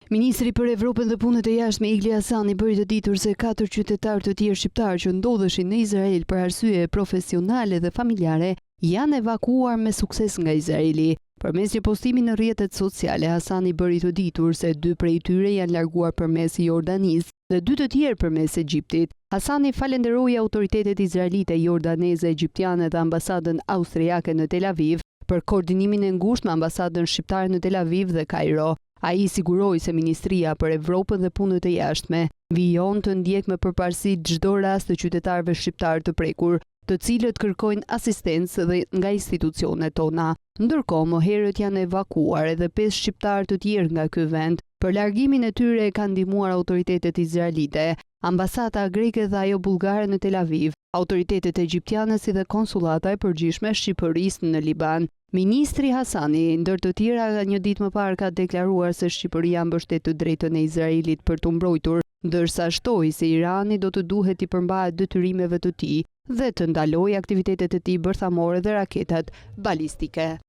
Ministri për Evropën dhe Punët e Jashtme Igli Hasani bëri të ditur se 4 qytetarë të tjerë shqiptar që ndodheshin në Izrael për arsye profesionale dhe familjare janë evakuuar me sukses nga Izraeli. Përmes një postimi në rrjetet sociale, Hasani bëri të ditur se 2 prej tyre janë larguar përmes Jordanisë dhe 2 të tjerë përmes Egjiptit. Hasani falenderoi autoritetet izraelite, jordaneze, egjiptiane dhe ambasadën austriake në Tel Aviv për koordinimin e ngushtë me ambasadën shqiptare në Tel Aviv dhe Kairo. Ai siguroi se Ministria për Evropën dhe Punët e Jashtme vijon të ndjek me përparësi çdo rast të qytetarëve shqiptar të prekur, të cilët kërkojnë asistencë dhe nga institucionet tona. Ndërkohë, më herët janë evakuar edhe 5 shqiptarë të tjerë nga ky vend. Për largimin e tyre kanë ndihmuar autoritetet izraelite, ambasada greke dhe ajo bullgare në Tel Aviv, autoritetet egjiptiane si dhe konsullata e përgjithshme e Shqipërisë në Liban. Ministri Hasani, ndër të tjera, një ditë më parë ka deklaruar se Shqipëria mbështet të drejtën e Izraelit për të mbrojtur, ndërsa shtoi se Irani do të duhet i përmbahet detyrimeve të tij dhe të ndalojë aktivitetet e tij bërthamore dhe raketat balistike.